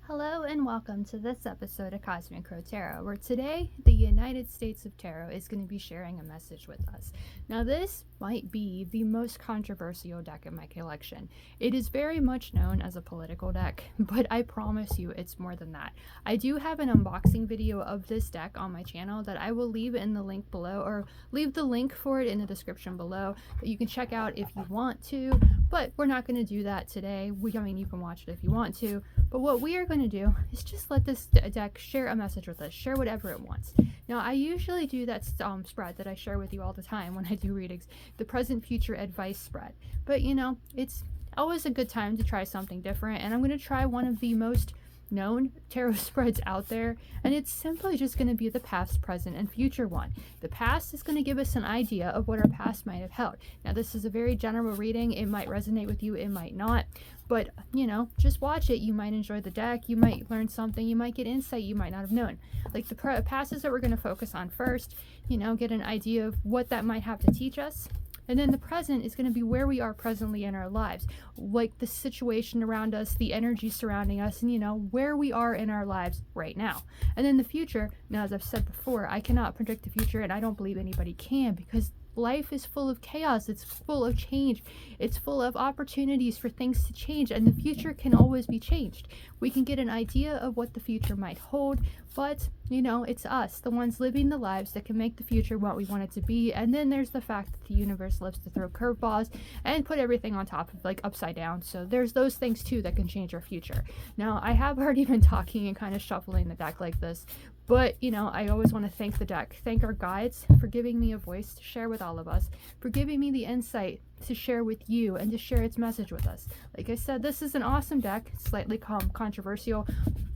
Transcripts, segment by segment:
Hello and welcome to this episode of Cosmic Crow Tarot, where today the United States of Tarot is going to be sharing a message with us. Now, this might be the most controversial deck in my collection. It is very much known as a political deck, but I promise you it's more than that. I do have an unboxing video of this deck on my channel that I will leave in the link below, or leave the link for it in the description below, that you can check out if you want to, but we're not going to do that today. I mean, you can watch it if you want to, but what we are going to do is just let this deck share a message with us, share whatever it wants. Now, I usually do that spread that I share with you all the time when I do readings, the present future advice spread. But you know, it's always a good time to try something different, and I'm going to try one of the most known tarot spreads out there, and it's simply just going to be the past, present, and future one. The past is going to give us an idea of what our past might have held. Now, this is a very general reading. It might resonate with you, it might not, but you know, just watch it. You might enjoy the deck, you might learn something, you might get insight you might not have known. Like the passes that we're going to focus on first, you know, get an idea of what that might have to teach us. And then the present is going to be where we are presently in our lives, like the situation around us, the energy surrounding us, and you know, where we are in our lives right now. And then the future, now as I've said before, I cannot predict the future, and I don't believe anybody can, because life is full of chaos, it's full of change, it's full of opportunities for things to change, and the future can always be changed. We can get an idea of what the future might hold, but you know, it's us, the ones living the lives, that can make the future what we want it to be. And then there's the fact that the universe loves to throw curveballs and put everything on top of, like, upside down, so there's those things too that can change our future. Now, I have already been talking and kind of shuffling the deck like this, but you know, I always want to thank the deck, thank our guides for giving me a voice to share with all of us, for giving me the insight to share with you and to share its message with us. Like I said, this is an awesome deck, slightly controversial,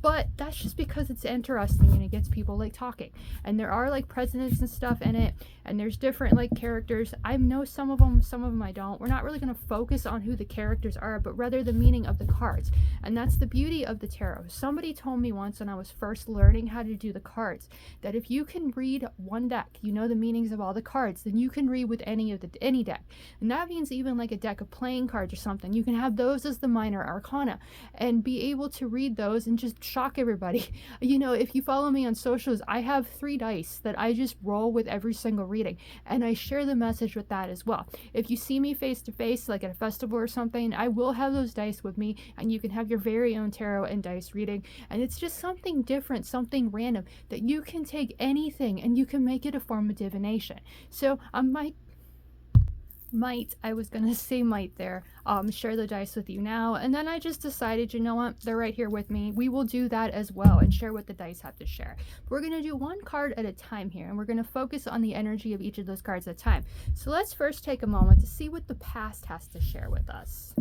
but that's just because it's interesting and it gets people like talking. And there are like presidents and stuff in it, and there's different like characters. I know some of them I don't. We're not really going to focus on who the characters are, but rather the meaning of the cards. And that's the beauty of the tarot. Somebody told me once when I was first learning how to do the cards, that if you can read one deck, you know the meanings of all the cards, then you can read with any deck. And that means even like a deck of playing cards or something, you can have those as the minor arcana and be able to read those and just shock everybody. You know, if you follow me on socials, I have 3 dice that I just roll with every single reading, and I share the message with that as well. If you see me face to face, like at a festival or something, I will have those dice with me, and you can have your very own tarot and dice reading, and it's just something different, something random, that you can take anything and you can make it a form of divination. So I was gonna say might there, share the dice with you now, and then I just decided, you know what, they're right here with me, we will do that as well and share what the dice have to share. But we're gonna do one card at a time here, and we're gonna focus on the energy of each of those cards at a time. So let's first take a moment to see what the past has to share with us.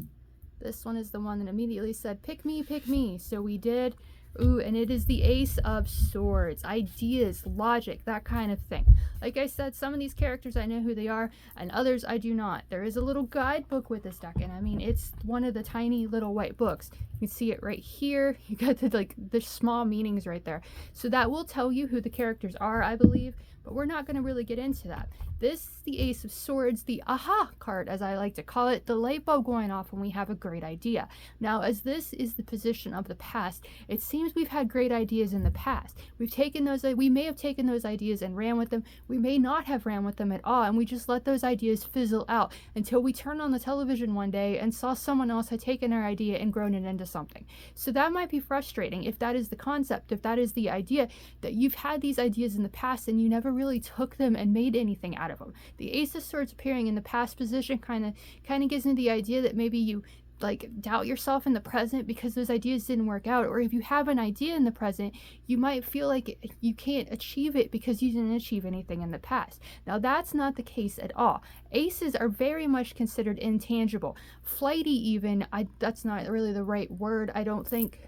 This one is the one that immediately said, pick me, so we did. Ooh, and it is the Ace of Swords. Ideas, logic, that kind of thing. Like I said, some of these characters I know who they are, and others I do not. There is a little guidebook with this deck, and I mean, it's one of the tiny little white books. You can see it right here. You got the small meanings right there. So that will tell you who the characters are, I believe, but we're not going to really get into that. This is the Ace of Swords, the aha card, as I like to call it, the light bulb going off when we have a great idea. Now, as this is the position of the past, it seems we've had great ideas in the past. We may have taken those ideas and ran with them. We may not have ran with them at all, and we just let those ideas fizzle out until we turned on the television one day and saw someone else had taken our idea and grown it into something. So that might be frustrating if that is the concept, if that is the idea, that you've had these ideas in the past and you never really took them and made anything out of them. The Ace of Swords appearing in the past position kind of gives me the idea that maybe you like doubt yourself in the present because those ideas didn't work out, or if you have an idea in the present, you might feel like you can't achieve it because you didn't achieve anything in the past. Now, that's not the case at all. Aces are very much considered intangible, flighty even. That's not really the right word, I don't think.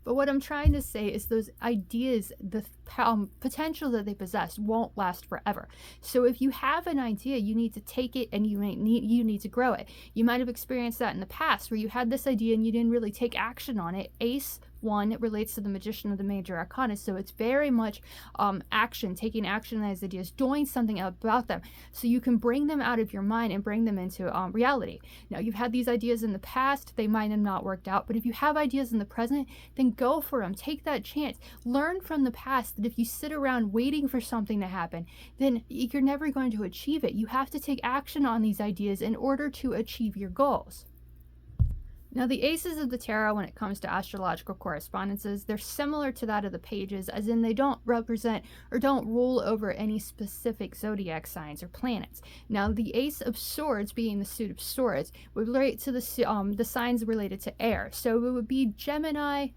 But what I'm trying to say is those ideas, the potential that they possess, won't last forever. So if you have an idea, you need to take it and you need to grow it. You might have experienced that in the past where you had this idea and you didn't really take action on it. Ace 1, it relates to the Magician of the Major Arcana, so it's very much action, taking action on these ideas, doing something about them, so you can bring them out of your mind and bring them into reality. Now, you've had these ideas in the past, they might have not worked out, but if you have ideas in the present, then go for them, take that chance, learn from the past that if you sit around waiting for something to happen, then you're never going to achieve it. You have to take action on these ideas in order to achieve your goals. Now, the Aces of the Tarot, when it comes to astrological correspondences, they're similar to that of the Pages, as in they don't represent or don't rule over any specific zodiac signs or planets. Now, the Ace of Swords, being the suit of swords, would relate to the signs related to air. So it would be Gemini,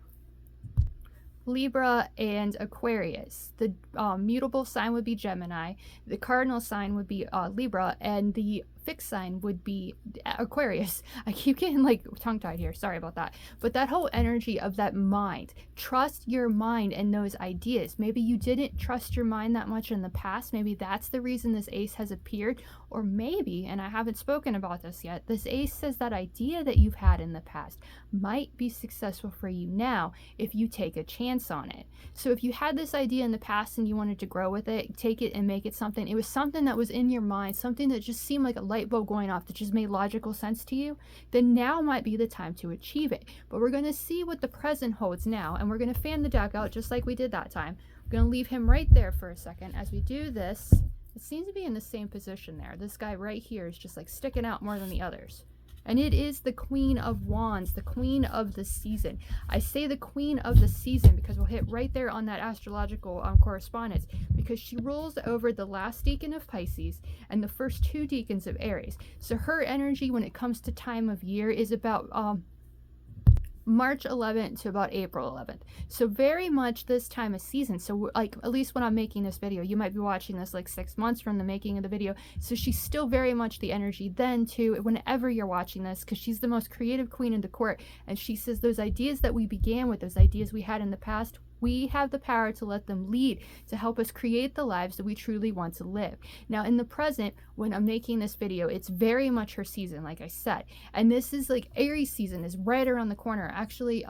Libra, and Aquarius. The mutable sign would be Gemini, the cardinal sign would be Libra, and the fixed sign would be Aquarius. I keep getting like tongue-tied here, sorry about that. But that whole energy of that mind, trust your mind and those ideas. Maybe you didn't trust your mind that much in the past, maybe that's the reason this ace has appeared, or maybe, and I haven't spoken about this yet, this ace says that idea that you've had in the past might be successful for you now if you take a chance on it. So if you had this idea in the past and you wanted to grow with it, take it and make it something, it was something that was in your mind, something that just seemed like a light bulb going off that just made logical sense to you, then now might be the time to achieve it. But we're going to see what the present holds now, and we're going to fan the deck out just like we did that time. We're going to leave him right there for a second. As we do this, it seems to be in the same position there. This guy right here is just like sticking out more than the others. And it is the Queen of Wands, the Queen of the Season. I say the Queen of the Season because we'll hit right there on that astrological correspondence, because she rules over the last decan of Pisces and the first 2 decans of Aries. So her energy when it comes to time of year is about March 11th to about April 11th. So very much this time of season. So like, at least when I'm making this video, you might be watching this like 6 months from the making of the video. So she's still very much the energy then too, whenever you're watching this, because she's the most creative queen in the court. And she says those ideas that we began with, those ideas we had in the past, we have the power to let them lead, to help us create the lives that we truly want to live. Now, in the present, when I'm making this video, it's very much her season, like I said. And this is like Aries season is right around the corner. Actually,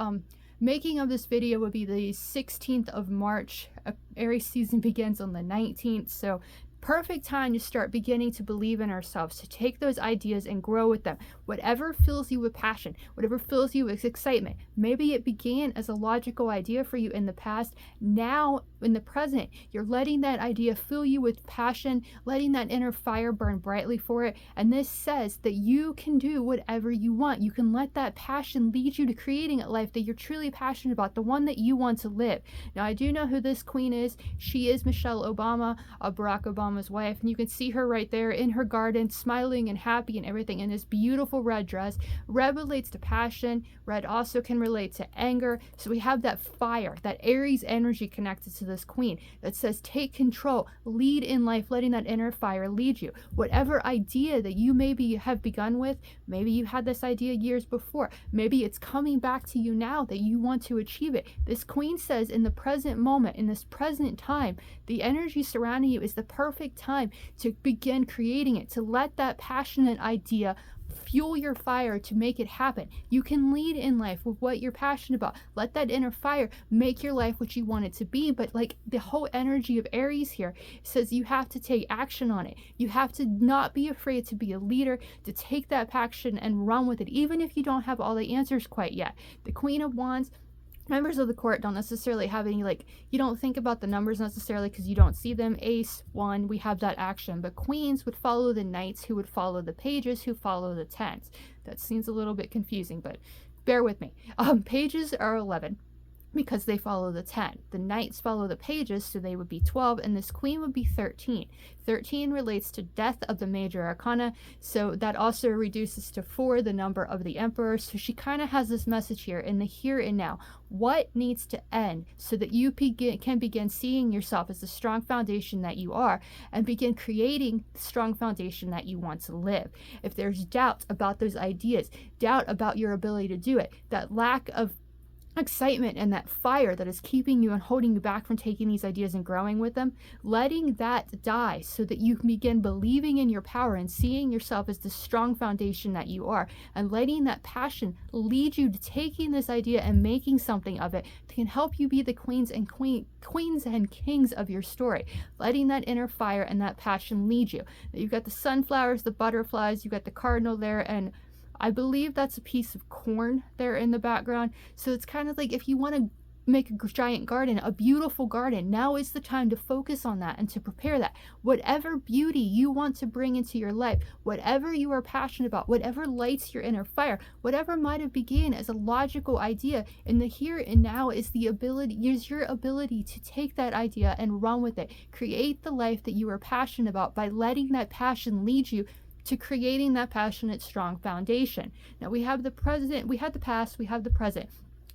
making of this video would be the 16th of March. Aries season begins on the 19th. So perfect time to start beginning to believe in ourselves, to take those ideas and grow with them. Whatever fills you with passion, whatever fills you with excitement. Maybe it began as a logical idea for you in the past. Now, in the present, you're letting that idea fill you with passion, letting that inner fire burn brightly for it. And this says that you can do whatever you want. You can let that passion lead you to creating a life that you're truly passionate about, the one that you want to live. Now, I do know who this queen is. She is Michelle Obama, Barack Obama's wife, and you can see her right there in her garden, smiling and happy and everything in this beautiful red dress. Red relates to passion. Red also can relate to anger. So we have that fire, that Aries energy connected to this queen that says take control, lead in life, letting that inner fire lead you. Whatever idea that you maybe have begun with, maybe you had this idea years before, maybe it's coming back to you now that you want to achieve it. This queen says in the present moment, in this present time, the energy surrounding you is the perfect time to begin creating it, to let that passionate idea fuel your fire to make it happen. You can lead in life with what you're passionate about. Let that inner fire make your life what you want it to be. But like the whole energy of Aries here says you have to take action on it. You have to not be afraid to be a leader, to take that passion and run with it, even if you don't have all the answers quite yet. The Queen of Wands, members of the court don't necessarily have any, like, you don't think about the numbers necessarily because you don't see them. Ace, 1, we have that action. But queens would follow the knights, who would follow the pages, who follow the 10s. That seems a little bit confusing, but bear with me. Pages are 11 because they follow the 10. The knights follow the pages, so they would be 12, and this queen would be 13. 13 relates to death of the major arcana, so that also reduces to 4 the number of the emperor. So she kind of has this message here in the here and now. What needs to end so that you can begin seeing yourself as the strong foundation that you are, and begin creating the strong foundation that you want to live. If there's doubt about those ideas, doubt about your ability to do it, that lack of excitement and that fire that is keeping you and holding you back from taking these ideas and growing with them, letting that die so that you can begin believing in your power and seeing yourself as the strong foundation that you are, and letting that passion lead you to taking this idea and making something of it that can help you be the queens and kings of your story, letting that inner fire and that passion lead you. You've got the sunflowers, the butterflies, you've got the cardinal there, and I believe that's a piece of corn there in the background. So it's kind of like if you want to make a giant garden, a beautiful garden, now is the time to focus on that and to prepare that. Whatever beauty you want to bring into your life, whatever you are passionate about, whatever lights your inner fire, whatever might have begun as a logical idea, in the here and now is your ability to take that idea and run with it. Create the life that you are passionate about by letting that passion lead you to creating that passionate, strong foundation. Now we have the present, we had the past, we have the present.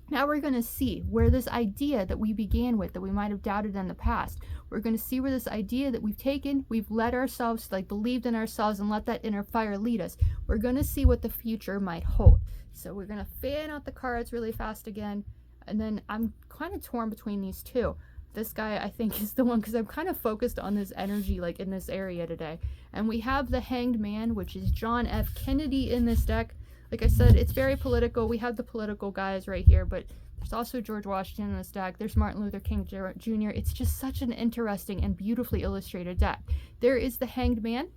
Now we're going to see where this idea that we began with, that we might have doubted in the past, we're going to see where this idea that we've taken, we've let ourselves, believed in ourselves and let that inner fire lead us. We're going to see what the future might hold. So we're going to fan out the cards really fast again. And then I'm kind of torn between these two. This guy, I think, is the one, because I'm kind of focused on this energy, in this area today. And we have the Hanged Man, which is John F. Kennedy in this deck. Like I said, it's very political. We have the political guys right here, but there's also George Washington in this deck. There's Martin Luther King Jr. It's just such an interesting and beautifully illustrated deck. There is the Hanged Man,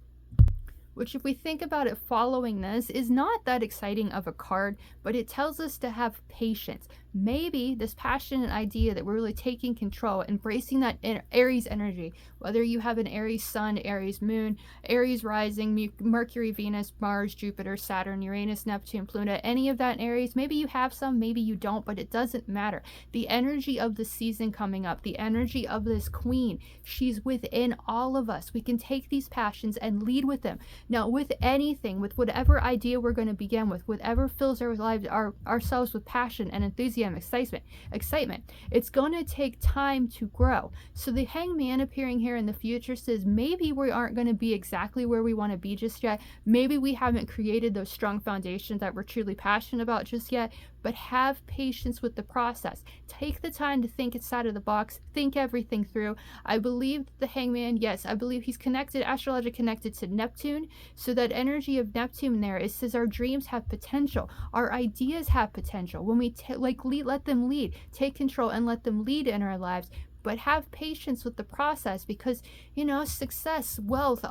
which, if we think about it following this, is not that exciting of a card, but it tells us to have patience. Maybe this passionate idea that we're really taking control, embracing that Aries energy, whether you have an Aries sun, Aries moon, Aries rising, Mercury, Venus, Mars, Jupiter, Saturn, Uranus, Neptune, Pluto, any of that in Aries, maybe you have some, maybe you don't, but it doesn't matter. The energy of the season coming up, the energy of this queen, she's within all of us. We can take these passions and lead with them. Now, with anything, with whatever idea we're going to begin with, whatever fills our lives, ourselves with passion and enthusiasm, excitement, it's going to take time to grow. So the Hangman appearing here in the future says maybe we aren't going to be exactly where we want to be just yet. Maybe we haven't created those strong foundations that we're truly passionate about just yet, but have patience with the process. Take the time to think outside of the box, think everything through. I believe the Hangman, yes, I believe he's connected, astrologically connected to Neptune. So that energy of Neptune there, it says our dreams have potential, our ideas have potential. When we let them lead, take control and let them lead in our lives. But have patience with the process, because success, wealth,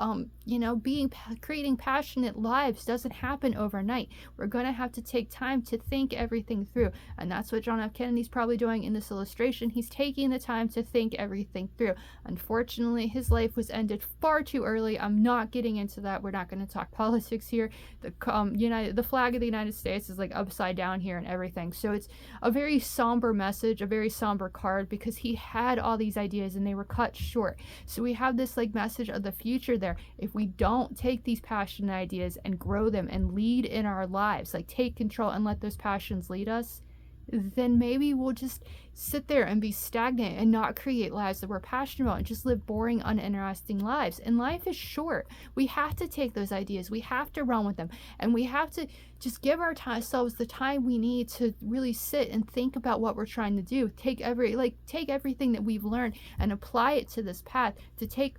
creating passionate lives doesn't happen overnight. We're going to have to take time to think everything through, and that's what John F. Kennedy's probably doing in this illustration. He's taking the time to think everything through. Unfortunately, his life was ended far too early. I'm not getting into that. We're not going to talk politics here. The flag of the United States is upside down here and everything. So it's a very somber message, a very somber card, because he had all these ideas and they were cut short. So we have this message of the future there. If we don't take these passionate ideas and grow them and lead in our lives, take control and let those passions lead us, then maybe we'll just sit there and be stagnant and not create lives that we're passionate about and just live boring, uninteresting lives. And life is short. We have to take those ideas, we have to run with them, and we have to just give ourselves the time we need to really sit and think about what we're trying to do. Take everything that we've learned and apply it to this path, to take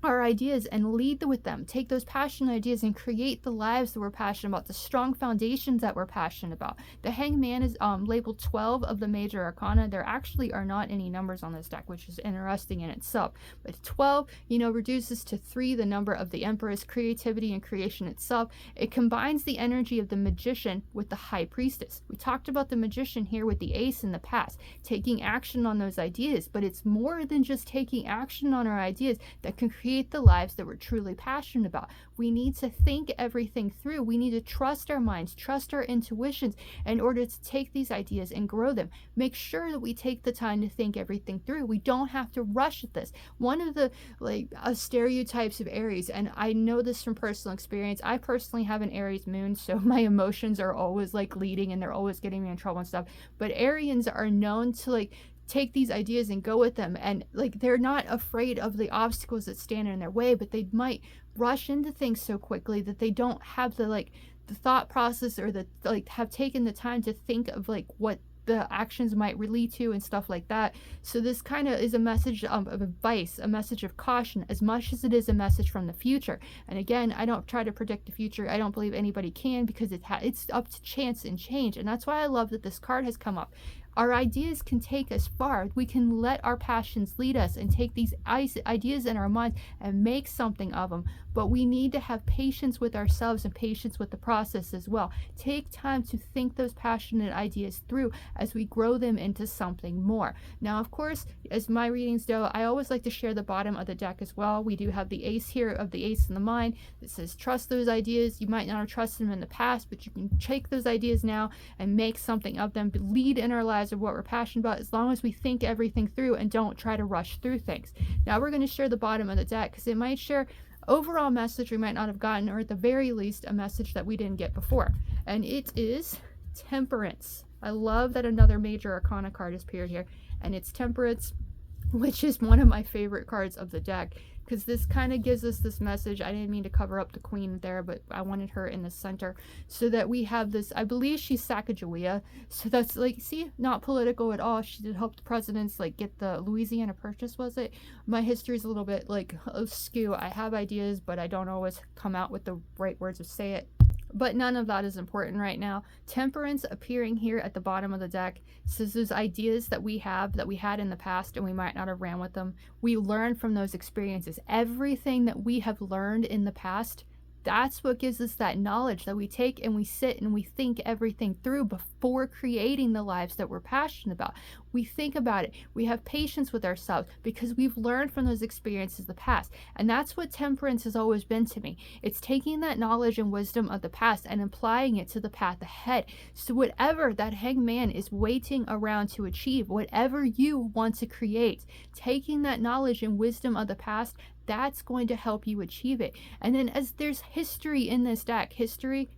our ideas and lead with them. Take those passionate ideas and create the lives that we're passionate about, the strong foundations that we're passionate about. The Hangman is labeled 12 of the major arcana. There actually are not any numbers on this deck, which is interesting in itself. But 12, reduces to 3, the number of the Empress, creativity and creation itself. It combines the energy of the Magician with the High Priestess. We talked about the Magician here with the Ace in the past, taking action on those ideas, but it's more than just taking action on our ideas that can create the lives that we're truly passionate about. We need to think everything through. We need to trust our minds, trust our intuitions in order to take these ideas and grow them. Make sure that we take the time to think everything through. We don't have to rush at this. One of the stereotypes of Aries, and I know this from personal experience, I personally have an Aries moon, so my emotions are always leading and they're always getting me in trouble and stuff. But Arians are known to take these ideas and go with them, and they're not afraid of the obstacles that stand in their way, but they might rush into things so quickly that they don't have the thought process or have taken the time to think of what the actions might lead to and stuff like that. So this kind of is a message of advice, a message of caution, as much as it is a message from the future. And again, I don't try to predict the future. I don't believe anybody can, because it's up to chance and change. And that's why I love that this card has come up. Our ideas can take us far. We can let our passions lead us and take these ideas in our minds and make something of them. But we need to have patience with ourselves and patience with the process as well. Take time to think those passionate ideas through as we grow them into something more. Now, of course, as my readings go, I always like to share the bottom of the deck as well. We do have the ace here of the ace in the mind that says trust those ideas. You might not have trusted them in the past, but you can take those ideas now and make something of them, lead in our lives of what we're passionate about, as long as we think everything through and don't try to rush through things. Now we're going to share the bottom of the deck because it might share overall message we might not have gotten, or at the very least a message that we didn't get before, and it is Temperance. I love that another major arcana card has appeared here, and it's Temperance, which is one of my favorite cards of the deck, because this kind of gives us this message. I didn't mean to cover up the queen there, but I wanted her in the center so that we have this, I believe she's Sacagawea, so that's like, see, not political at all. She did help the presidents like get the Louisiana Purchase, was it? My history is a little bit like askew. I have ideas, but I don't always come out with the right words to say it. But none of that is important right now. Temperance appearing here at the bottom of the deck says those ideas that we have, that we had in the past and we might not have ran with them, we learn from those experiences. Everything that we have learned in the past, that's what gives us that knowledge that we take and we sit and we think everything through before creating the lives that we're passionate about. We think about it. We have patience with ourselves because we've learned from those experiences of the past. And that's what Temperance has always been to me. It's taking that knowledge and wisdom of the past and applying it to the path ahead. So whatever that hangman is waiting around to achieve, whatever you want to create, taking that knowledge and wisdom of the past, that's going to help you achieve it. And then as there's history in this deck, history,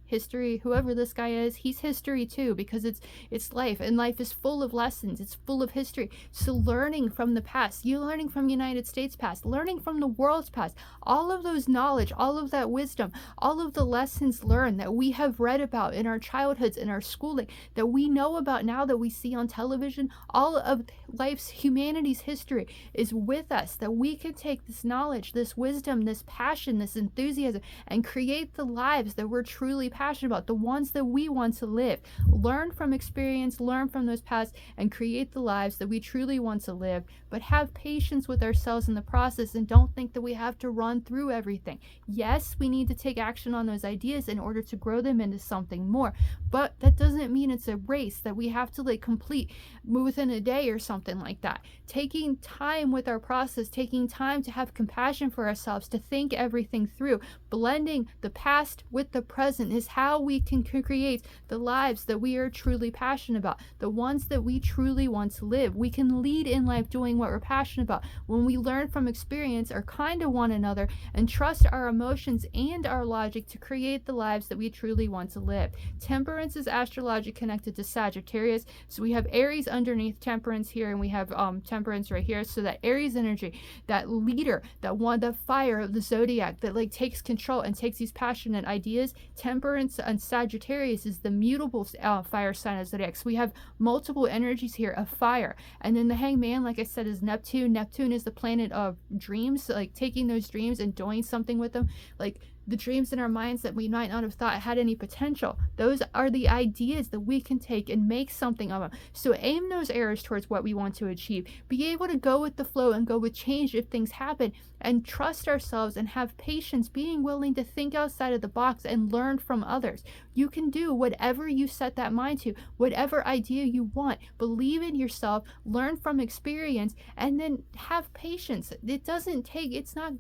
whoever this guy is, he's history too, because it's life, and life is full of lessons, it's full of history. So learning from the past, you learning from United States past, learning from the world's past, all of those knowledge, all of that wisdom, all of the lessons learned that we have read about in our childhoods, in our schooling, that we know about now, that we see on television, all of life's, humanity's history is with us, that we can take this knowledge, this wisdom, this passion, this enthusiasm, and create the lives that we're truly passionate about, the ones that we want to live. Learn from experience, learn from those past, and create the lives that we truly want to live. But have patience with ourselves in the process, and don't think that we have to run through everything. Yes, we need to take action on those ideas in order to grow them into something more, but that doesn't mean it's a race that we have to like complete within a day or something like that. Taking time with our process, taking time to have compassion for ourselves, to think everything through, blending the past with the present is how we can create the lives that we are truly passionate about, the ones that we truly want to live. We can lead in life doing what we're passionate about when we learn from experience, are kind to one another, and trust our emotions and our logic to create the lives that we truly want to live. Temperance is astrologic connected to Sagittarius, so we have Aries underneath Temperance here, and we have Temperance right here. So that Aries energy, that leader, that one, the fire of the zodiac that like takes control and takes these passionate ideas. Temperance and Sagittarius is the mutable fire sign of zodiac. So we have multiple energies here of fire. And then the hangman, like I said, is Neptune. Neptune is the planet of dreams, so like taking those dreams and doing something with them, like the dreams in our minds that we might not have thought had any potential. Those are the ideas that we can take and make something of them. So aim those arrows towards what we want to achieve. Be able to go with the flow and go with change if things happen, and trust ourselves and have patience, being willing to think outside of the box and learn from others. You can do whatever you set that mind to, whatever idea you want. Believe in yourself, learn from experience, and then have patience. It doesn't take, it's not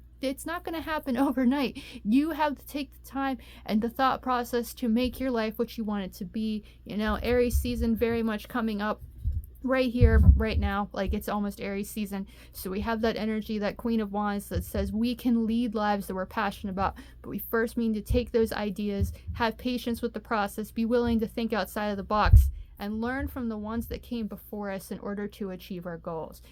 going to happen overnight. You have to take the time and the thought process to make your life what you want it to be. You know, Aries season very much coming up right here, right now, like it's almost Aries season. So we have that energy, that Queen of Wands that says we can lead lives that we're passionate about, but we first need to take those ideas, have patience with the process, be willing to think outside of the box, and learn from the ones that came before us in order to achieve our goals.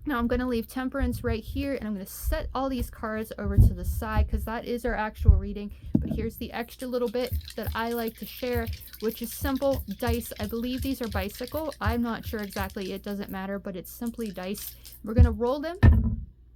Now I'm going to leave Temperance right here, and I'm going to set all these cards over to the side because that is our actual reading. But here's the extra little bit that I like to share, which is simple dice. I believe these are bicycle. I'm not sure exactly. It doesn't matter, but it's simply dice. We're going to roll them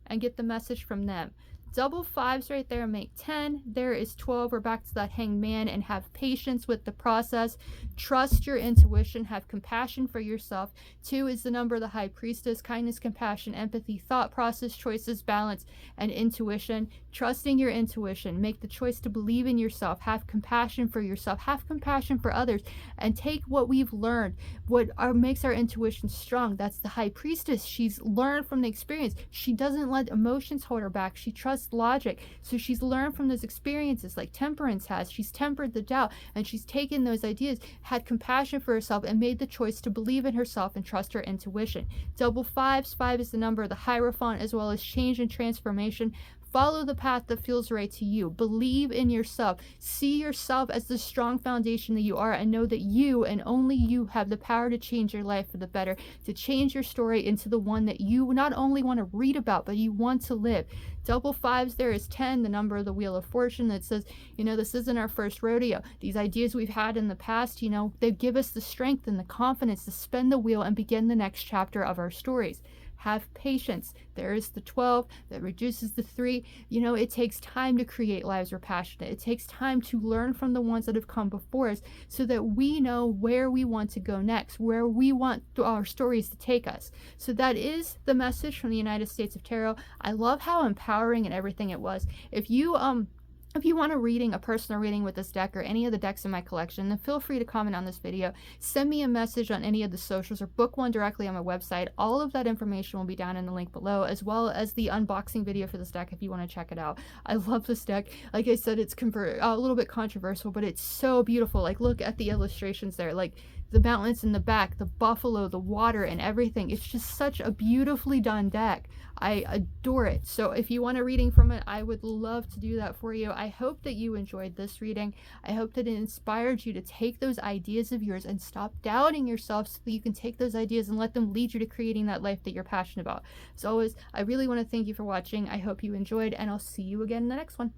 and get the message from them. Double fives right there make 10. There is 12. We're back to that hanged man, and have patience with the process. Trust your intuition. Have compassion for yourself. 2 is the number of the high priestess. Kindness, compassion, empathy, thought process, choices, balance, and intuition. Trusting your intuition. Make the choice to believe in yourself. Have compassion for yourself. Have compassion for others. And take what we've learned, what makes our intuition strong. That's the high priestess. She's learned from the experience. She doesn't let emotions hold her back. She trusts logic. So she's learned from those experiences like Temperance has. She's tempered the doubt, and she's taken those ideas, had compassion for herself, and made the choice to believe in herself and trust her intuition. Double fives. 5 is the number of the Hierophant, as well as change and transformation. Follow the path that feels right to you. Believe in yourself. See yourself as the strong foundation that you are, and know that you and only you have the power to change your life for the better, to change your story into the one that you not only want to read about, but you want to live. Double fives there is 10, the number of the Wheel of Fortune, that says, this isn't our first rodeo. These ideas we've had in the past, they give us the strength and the confidence to spin the wheel and begin the next chapter of our stories. Have patience. There is the 12 that reduces the 3. It takes time to create lives we're passionate. It takes time to learn from the ones that have come before us, so that we know where we want to go next, where we want our stories to take us. So that is the message from the United States of Tarot. I love how empowering and everything it was. If you want a personal reading with this deck or any of the decks in my collection, then feel free to comment on this video. Send me a message on any of the socials, or book one directly on my website. All of that information will be down in the link below, as well as the unboxing video for this deck if you want to check it out. I love this deck. Like I said, it's a little bit controversial, but it's so beautiful. Like, look at the illustrations there. Like, the mountains in the back, the buffalo, the water, and everything. It's just such a beautifully done deck. I adore it. So if you want a reading from it, I would love to do that for you. I hope that you enjoyed this reading. I hope that it inspired you to take those ideas of yours and stop doubting yourself, so that you can take those ideas and let them lead you to creating that life that you're passionate about. As always, I really want to thank you for watching. I hope you enjoyed, and I'll see you again in the next one.